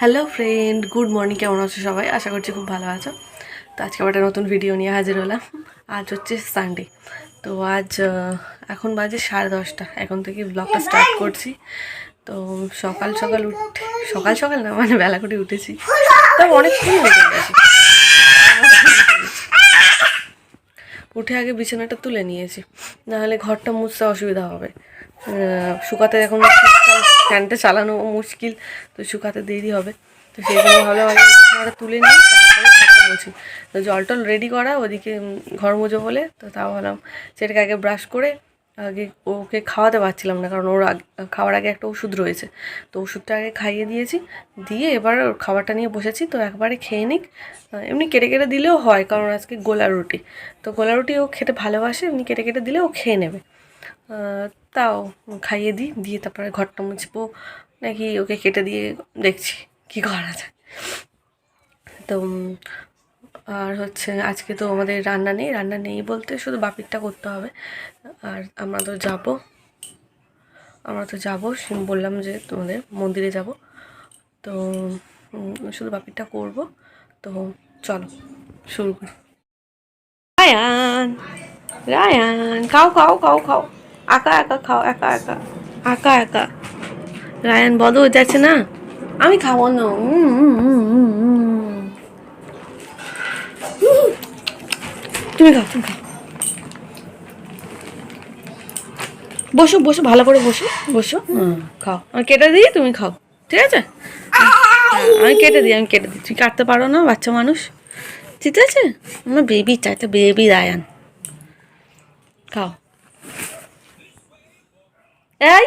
Hello friend, good morning. কেমন আছো সবাই? আশা করছি খুব ভালো আছো। তো আজকে আবার একটা নতুন ভিডিও নিয়ে হাজির হলাম। আজ হচ্ছে সানডে। তো আজ এখন বাজে 10:30। এখন থেকে ব্লগটা স্টার্ট করছি। তো সকাল সকাল সকাল সকাল না, মানে বেলা করে উঠেছি। তবে অনেকক্ষণ উঠে গেছি। উঠে আগে বিছানাটা তুলে নিয়েছি, নাহলে ঘরটা মুছতে অসুবিধা হবে। শুকাতে এখন ফ্যানটা চালানো মুশকিল, তো শুকাতে দেরি হবে। তো সেই জন্য ভাবলাম আগে বিছানাটা তুলে নিই, তারপরে ঘরটা মুছি। তো জল টল রেডি করা ওদিকে, ঘর মুজো বলে। তো তাও ভাবলাম সেটাকে আগে ব্রাশ করে আগে ওকে খাওয়াতে পারছিলাম না, কারণ ওর খাওয়ার আগে একটা ওষুধ রয়েছে। তো ওষুধটা আগে খাইয়ে দিয়েছি, দিয়ে এবার ওর খাবারটা নিয়ে বসেছি। তো একবারে খেয়ে নিক, এমনি কেটে কেটে দিলেও হয়, কারণ আজকে গোলা রুটি। তো গোলা রুটি ও খেতে ভালোবাসে, এমনি কেটে কেটে দিলে ও খেয়ে নেবে। তাও খাইয়ে দিই, দিয়ে তারপরে ঘরটা মুছবো নাকি ওকে কেটে দিয়ে দেখছি কী করা যায়। তো আর হচ্ছে আজকে তো আমাদের রান্না নেই বলতে শুধু বাপিরটা করতে হবে। আর আমরা তো যাবো বললাম যে তোমাদের মন্দিরে যাব। তো শুধু বাপিরটা করব। তো চলো শুরু করি। রায়ান, রায়ান, খাও খাও খাও খাও, একা একা খাও, একা একা, একা একা। রায়ান বড় হয়ে যাচ্ছে না, আমি খাবো না। তুমি খাও, তুমি খাও। বসো বসো, ভালো করে বসো বসো। খাও, আমি কেটে দিই, তুমি খাও, ঠিক আছে? আমি কেটে দিই, তুই কাটতে পারো না, বাচ্চা মানুষ। ঠিক আছে, আমার বেবি চাইতে, বেবি রায়ান, খাও। এই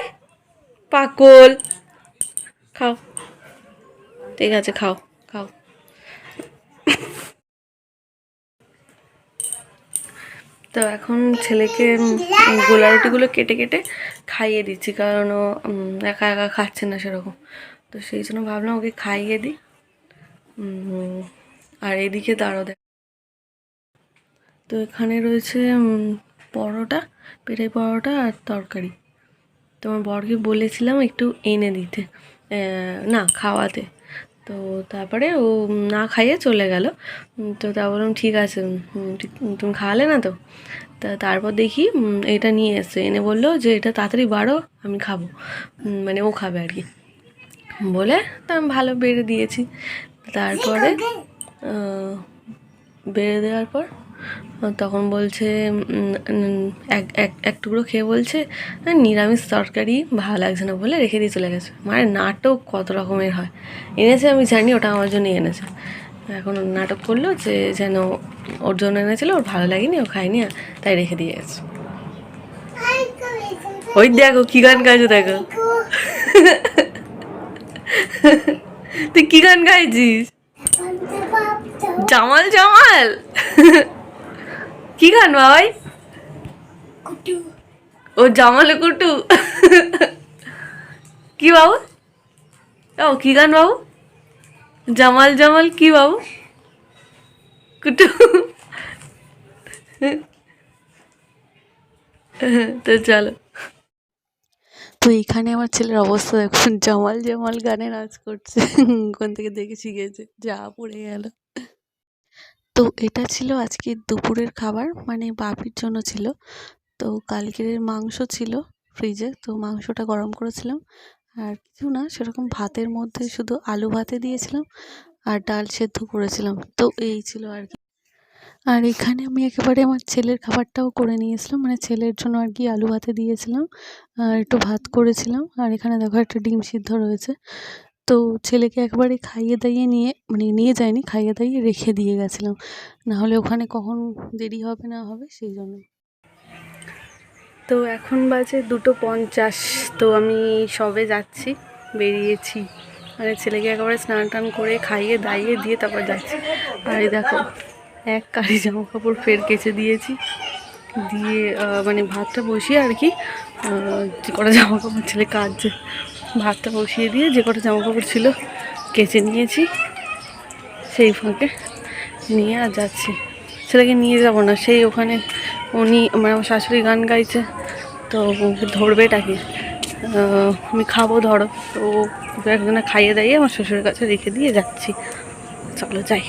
পাকল, খাও, ঠিক আছে, খাও খাও। তো এখন ছেলেকে গোলা রুটিগুলো কেটে কেটে খাইয়ে দিচ্ছি, কারণ ও একা একা খাচ্ছে না সেরকম। তো সেই জন্য ভাবলাম ওকে খাইয়ে দিই। আর এদিকে দাঁড়ো দেখ, তো এখানে রয়েছে পরোটা, পেঁড়ে পরোটা আর তরকারি। তোমার বরকে বলেছিলাম একটু এনে দিতে, না খাওয়াতে। তো তারপরে ও না খাইয়ে চলে গেল। তো তা বললাম ঠিক আছে, তুমি খাওয়ালে না তো। তারপর দেখি এটা নিয়ে এসছে, এনে বললো যে এটা তাড়াতাড়ি বাড়ো, আমি খাবো, মানে ও খাবে আর কি বলে। তা আমি ভালো বেড়ে দিয়েছি। তারপরে বেড়ে দেওয়ার পর তখন বলছে এক টুকরো খেয়ে বলছে নিরামিষ তরকারি ভালো লাগছে না বলে রেখে দিয়ে চলে গেছে। মানে নাটক কত রকমের হয়। এনেছে আমি জানি, ওটা আমার জন্যই এনেছে। এখন নাটক করলো যে যেন ওর জন্য এনেছিল, ওর ভালো লাগেনি, ও খায়নি, তাই রেখে দিয়ে গেছে। ওই দেখো কি গান গাইছো, দেখো তুই কি গান গাইছিস? জামাল জামাল কি গান ভাই? ও জামালে কুটু কি বাবু? ও কি গান বাবু? জামাল জামাল কি বাবু? কুটু তো চলো। তো এইখানে আমার ছেলের অবস্থা দেখুন, জামাল জামাল গানে নাচ করছে। কোন থেকে দেখে শিখেছে, যা পড়ে গেল। তো এটা ছিল আজকে দুপুরের খাবার, মানে বাপির জন্য ছিল। তো কালকের মাংস ছিল ফ্রিজে, তো মাংসটা গরম করেছিলাম। আর কিছু না, সেরকম ভাতের মধ্যে শুধু আলু ভাতে দিয়েছিলাম আর ডাল সেদ্ধ করেছিলাম। তো এই ছিল আর কি। আর এখানে আমি একেবারে আমার ছেলের খাবারটাও করে নিয়েছিলাম, মানে ছেলের জন্য আর কি আলু ভাতে দিয়েছিলাম আর একটু ভাত করেছিলাম। আর এখানে দেখো একটা ডিম সিদ্ধ রয়েছে। তো ছেলেকে একবারে খাইয়ে দাইয়ে নিয়ে যায়নি, খাইয়ে দাইয়ে রেখে দিয়ে গেছিলাম, নাহলে ওখানে কখন দেরি হবে না হবে সেই জন্য। তো এখন বাজে 2:50। তো আমি সবে যাচ্ছি, বেরিয়েছি, মানে ছেলেকে একেবারে স্নান টান করে খাইয়ে দাইয়ে দিয়ে তারপর যাচ্ছি। আর এই দেখো, এক কারি জামা কাপড় ফের কেচে দিয়েছি, দিয়ে মানে ভাতটা বসিয়ে আর কি, যে কটা জামা কাপড় ছেলে কাচছে, ভাতটা বসিয়ে দিয়ে যে কটা জামা কাপড় ছিল কেচে নিয়েছি। সেই ফাঁকে নিয়ে আর যাচ্ছি। ছেলেকে নিয়ে যাবো না, সেই ওখানে উনি মানে আমার শাশুড়ি গান গাইছে, তো ওকে ধরবে ডাকি, আমি খাবো ধরো, তো একজনে খাইয়ে দাইয়ে আমার শ্বশুরের কাছে রেখে দিয়ে যাচ্ছি। চলো যাই।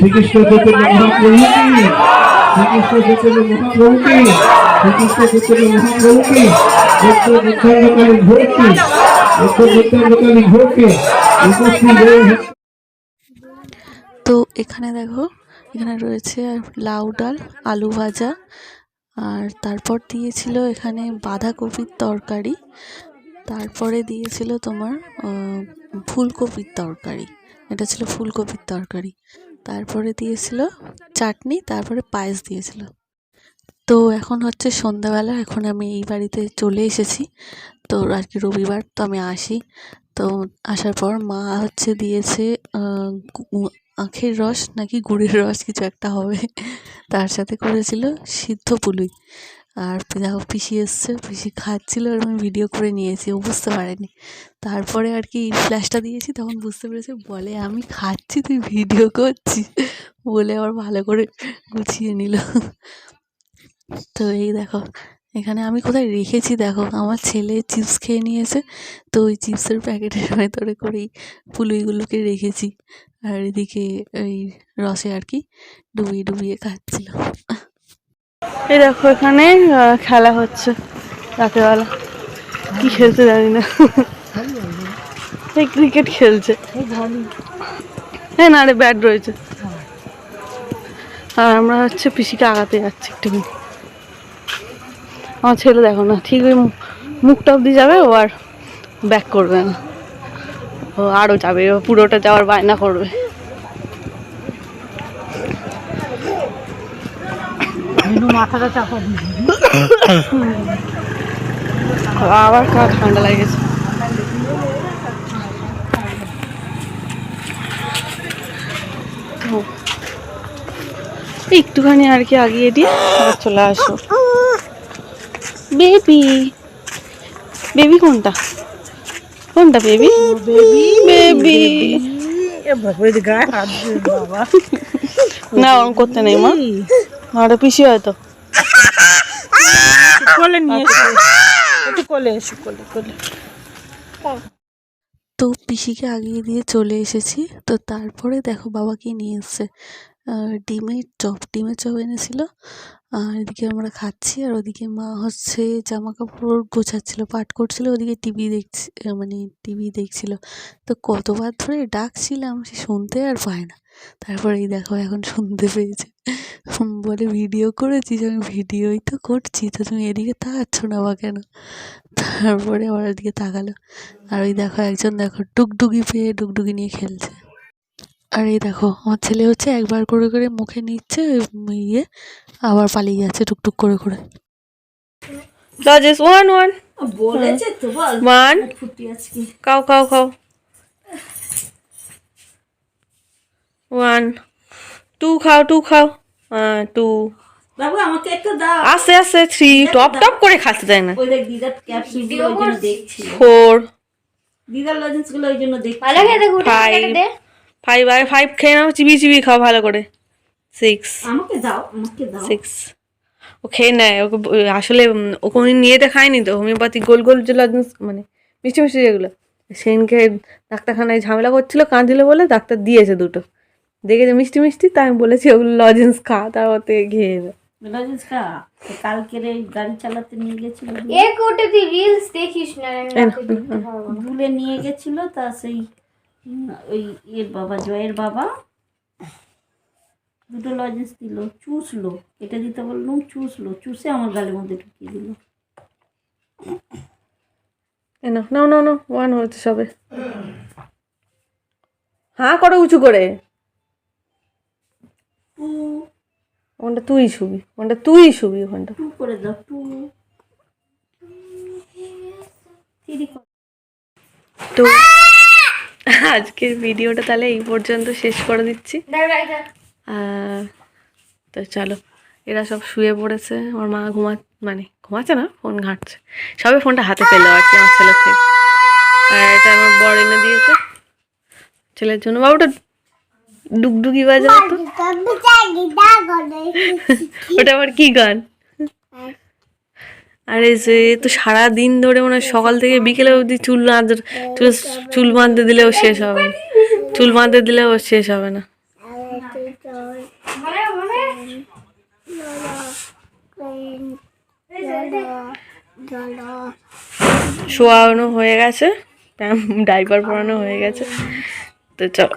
শ্রীকৃষ্ণ চৈতন্য মহাপ্রভু কি, শ্রীকৃষ্ণ চৈতন্য মহাপ্রভু কি, শ্রীকৃষ্ণ চৈতন্য মহাপ্রভু কি, বুদ্ধান্তকালী ঘোরকে, বুদ্ধান্তকালী ঘোরকে উপস্থিত। তো এখানে দেখো, এখানে রয়েছে লাউ ডাল, আলু ভাজা, আর তারপর দিয়েছিল এখানে বাঁধাকপির তরকারি, তারপরে দিয়েছিল তোমার ফুলকপির তরকারি, এটা ছিল ফুলকপির তরকারি, তারপরে দিয়েছিল চাটনি, তারপরে পায়েস দিয়েছিল। তো এখন হচ্ছে সন্ধ্যাবেলা, এখন আমি এই বাড়িতে চলে এসেছি। তো আজকে রবিবার, তো আমি আসি। তো আসার পর মা হচ্ছে দিয়েছে আখের রস নাকি গুড়ের রস কিছু একটা হবে, তার সাথে করেছিল সিদ্ধ পুলুই। আর দেখো পিসি এসছে, পিসি খাচ্ছিল আর আমি ভিডিও করে নিয়েছি, ও বুঝতে পারেনি। তারপরে আর কি ফ্ল্যাশটা দিয়েছি, তখন বুঝতে পেরেছে, বলে আমি খাচ্ছি তুই ভিডিও করছিস, বলে আবার ভালো করে গুছিয়ে নিল। তো এই দেখো এখানে আমি কোথায় রেখেছি, দেখো আমার ছেলে চিপস খেয়ে নিয়েছে, তো ওই চিপসের প্যাকেটের ভেতরে করেই পুলুইগুলোকে রেখেছি, আর এদিকে ওই রসে আর কি ডুবিয়ে ডুবিয়ে খাচ্ছিল। এই দেখো এখানে খেলা হচ্ছে রাতেরবেলা, কি খেলছে জানি না, এই ক্রিকেট খেলছে, হ্যাঁ না রে ব্যাট রয়েছে। আর আমরা হচ্ছে পিসিকে আগাতে যাচ্ছি একটু। আমার ছেলে দেখো না, ঠিক ওই মুখটা অব্দি যাবে, ও আর ব্যাক করবে না, ও আরও যাবে, ও পুরোটা যাওয়ার বায়না করবে। মাথাটা চাপা আবার ঠান্ডা লাগেছে। একটুখানি আর কি আগিয়ে দিয়ে চলে আসো। বেবি, বেবি কোনটা, কোনটা বেবি, বেবি না ওরকম করতে নেই মা, আর পিসি হয়তো কোলে নিয়ে কোলে এসো, কোলে কোলে। তো পিসিকে আগিয়ে দিয়ে চলে এসেছি। তো তারপরে দেখো বাবাকে নিয়ে এসছে ডিমের চপ এনেছিল, আর এদিকে আমরা খাচ্ছি, আর ওদিকে মা হচ্ছে জামা কাপড় গোছাচ্ছিল, পাট করছিল, ওদিকে টিভি দেখছিল। তো কতবার ধরে ডাকছিলাম, সে শুনতে আর পায় না। তারপরে এই দেখো এখন শুনতে পেয়েছে, বলে ভিডিও করেছিস, আমি ভিডিওই তো করছি, তো তুমি এদিকে তাকাচ্ছ না বা কেন। তারপরে আবার এদিকে তাকালো, আর ওই দেখো একজন দেখো ডুগডুগি পেয়ে ডুগডুগি নিয়ে খেলছে। আর এই দেখো আমার ছেলে হচ্ছে একবার করে করে মুখে নিচ্ছে ইয়ে, আবার পালিয়ে যাচ্ছে টুকটুক করে করে। খাও খাও খাও, 1 2 খাও, 2 খাও, 2 বাবু আমাকে একটু দাও, আস্তে আস্তে 3 টপ টপ করে খেতে দেয় না, ওই দেখ দিদার ক্যাপসুল গুলো ওই জন্য দেখছি, 4 দিদার লজেন্স গুলো ওই জন্য দেখছি, ভালো করে দেখো, 5 খেয়ে নাও, চিবি খাও ভালো করে, 6 আমাকে দাও 6 ও খেয়ে নেয়, ওকে আসলে ওকে উনি নিয়েতে খায়নি তো, হোমিওপ্যাথি গোল গোল যে লজেন্স মানে মিষ্টি মিষ্টি যেগুলো, সেদিনকে ডাক্তারখানায় ঝামেলা করছিল, কাঁদছিল বলে ডাক্তার দিয়েছে দুটো, দেখেছে মিষ্টি মিষ্টি, তাই আমি বলেছি ওগুলো লজেন্স খা, তারপর থেকে খেয়ে লজেন্সটা কালকের এই গাড়ি চালাতে নিয়ে গেছিল, এক ওটা তুই রিলস দেখিস না রাতে দেখতে পারবো না। ভুলে নিয়ে গেছিল। তা সেই ওই এর বাবা, জয়ের বাবা দুটো লজেন্স দিল, চুষলো, কেটে দিতে বললুম, চুষলো, চুষে আমার গালের মধ্যে ঢুকিয়ে দিল। না না না না, ওয়ান হচ্ছে সবে। হ্যাঁ করো উঁচু করে, টু ওখানটা তুই শুবি, ওখানটা তুই শুবি, ওখানটা। টু করে দাও, টু থ্রি। তো আজকের ভিডিওটা তাহলে এই পর্যন্ত শেষ করে দিচ্ছি। তো চলো, এরা সব শুয়ে পড়েছে, আমার মা ঘুমাচ্ছে না, ফোন ঘাঁটছে, সবে ফোনটা হাতে পেলো আর কি আমার ছেলের থেকে। আর এটা আমার বর এনে দিয়েছে ছেলের জন্য। বাবুটা ডুগডুগি বাজে তো, ওটা আবার কি গান? আরে যে তো সারাদিন ধরে মনে হয় সকাল থেকে বিকেলে অবধি চুল বাঁধতে দিলেও শেষ হবে না, চুল বাঁধতে দিলেও শেষ হবে না। শোয়ানো হয়ে গেছে, ডাইপার পরানো হয়ে গেছে, তো চল।